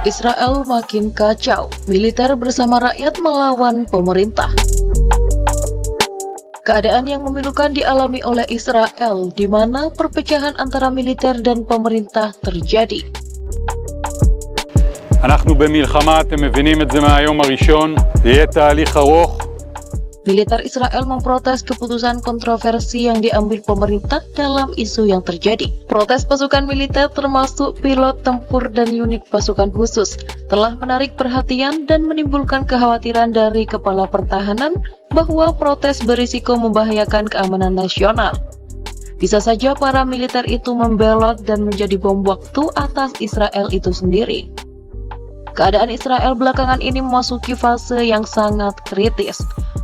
Israel makin kacau, militer bersama rakyat melawan pemerintah. Keadaan yang memilukan dialami oleh Israel, di mana perpecahan antara militer dan pemerintah terjadi. אנחנו במלחמה, אתם מבינים את זה מהיום הראשון, זה יהיה תהליך ארוך. Militer Israel memprotes keputusan kontroversi yang diambil pemerintah dalam isu yang terjadi. Protes pasukan militer termasuk pilot tempur dan unit pasukan khusus telah menarik perhatian dan menimbulkan kekhawatiran dari kepala pertahanan bahwa protes berisiko membahayakan keamanan nasional. Bisa saja para militer itu membelot dan menjadi bom waktu atas Israel itu sendiri. Keadaan Israel belakangan ini memasuki fase yang sangat kritis.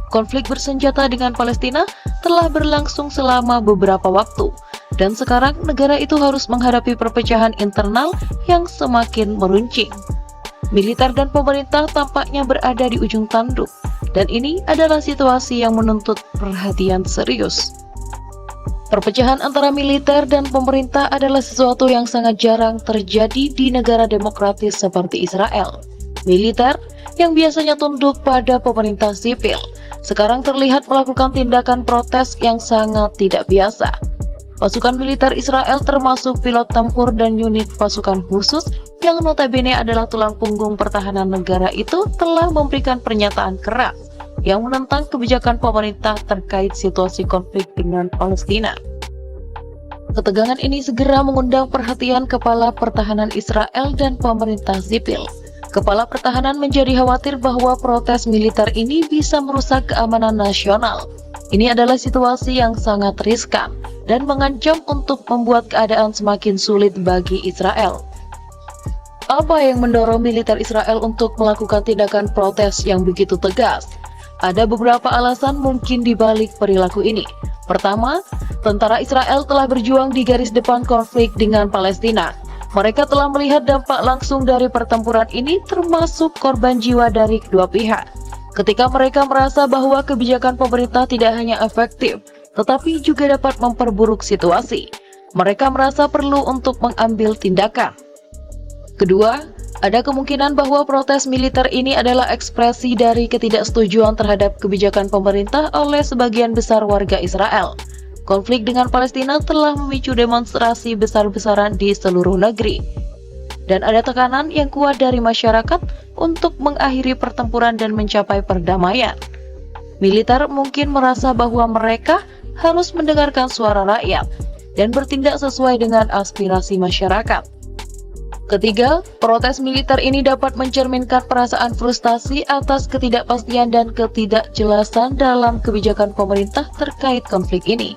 Konflik bersenjata dengan Palestina telah berlangsung selama beberapa waktu, dan sekarang negara itu harus menghadapi perpecahan internal yang semakin meruncing. Militer dan pemerintah tampaknya berada di ujung tanduk, dan ini adalah situasi yang menuntut perhatian serius. Perpecahan antara militer dan pemerintah adalah sesuatu yang sangat jarang terjadi di negara demokratis seperti Israel. Militer yang biasanya tunduk pada pemerintah sipil sekarang terlihat melakukan tindakan protes yang sangat tidak biasa. Pasukan militer Israel termasuk pilot tempur dan unit pasukan khusus yang notabene adalah tulang punggung pertahanan negara itu telah memberikan pernyataan keras yang menentang kebijakan pemerintah terkait situasi konflik dengan Palestina. Ketegangan ini segera mengundang perhatian Kepala Pertahanan Israel dan pemerintah sipil. Kepala Pertahanan menjadi khawatir bahwa protes militer ini bisa merusak keamanan nasional. Ini adalah situasi yang sangat riskan dan mengancam untuk membuat keadaan semakin sulit bagi Israel. Apa yang mendorong militer Israel untuk melakukan tindakan protes yang begitu tegas? Ada beberapa alasan mungkin di balik perilaku ini. Pertama, tentara Israel telah berjuang di garis depan konflik dengan Palestina. Mereka telah melihat dampak langsung dari pertempuran ini, termasuk korban jiwa dari kedua pihak. Ketika mereka merasa bahwa kebijakan pemerintah tidak hanya efektif, tetapi juga dapat memperburuk situasi, mereka merasa perlu untuk mengambil tindakan. Kedua, ada kemungkinan bahwa protes militer ini adalah ekspresi dari ketidaksetujuan terhadap kebijakan pemerintah oleh sebagian besar warga Israel. Konflik dengan Palestina telah memicu demonstrasi besar-besaran di seluruh negeri. Dan ada tekanan yang kuat dari masyarakat untuk mengakhiri pertempuran dan mencapai perdamaian. Militer mungkin merasa bahwa mereka harus mendengarkan suara rakyat dan bertindak sesuai dengan aspirasi masyarakat. Ketiga, protes militer ini dapat mencerminkan perasaan frustasi atas ketidakpastian dan ketidakjelasan dalam kebijakan pemerintah terkait konflik ini.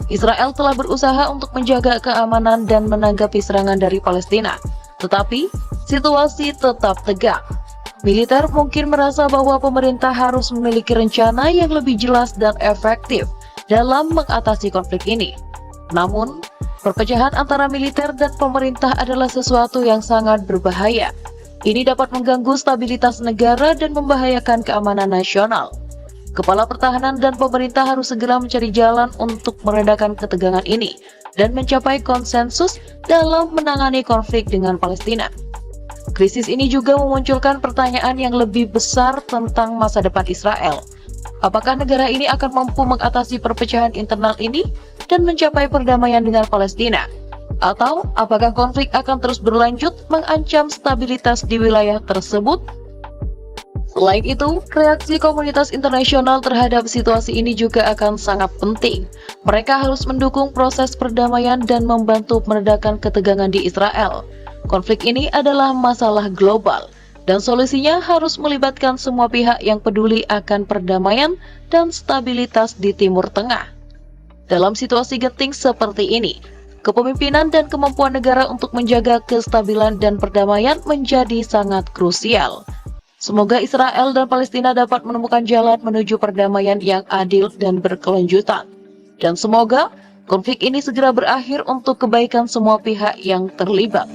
Israel telah berusaha untuk menjaga keamanan dan menanggapi serangan dari Palestina, tetapi situasi tetap tegang. Militer mungkin merasa bahwa pemerintah harus memiliki rencana yang lebih jelas dan efektif dalam mengatasi konflik ini. Namun, perpecahan antara militer dan pemerintah adalah sesuatu yang sangat berbahaya. Ini dapat mengganggu stabilitas negara dan membahayakan keamanan nasional. Kepala Pertahanan dan pemerintah harus segera mencari jalan untuk meredakan ketegangan ini dan mencapai konsensus dalam menangani konflik dengan Palestina. Krisis ini juga memunculkan pertanyaan yang lebih besar tentang masa depan Israel. Apakah negara ini akan mampu mengatasi perpecahan internal ini dan mencapai perdamaian dengan Palestina? Atau apakah konflik akan terus berlanjut mengancam stabilitas di wilayah tersebut? Selain itu, reaksi komunitas internasional terhadap situasi ini juga akan sangat penting. Mereka harus mendukung proses perdamaian dan membantu meredakan ketegangan di Israel. Konflik ini adalah masalah global, dan solusinya harus melibatkan semua pihak yang peduli akan perdamaian dan stabilitas di Timur Tengah. Dalam situasi genting seperti ini, kepemimpinan dan kemampuan negara untuk menjaga kestabilan dan perdamaian menjadi sangat krusial. Semoga Israel dan Palestina dapat menemukan jalan menuju perdamaian yang adil dan berkelanjutan. Dan semoga konflik ini segera berakhir untuk kebaikan semua pihak yang terlibat.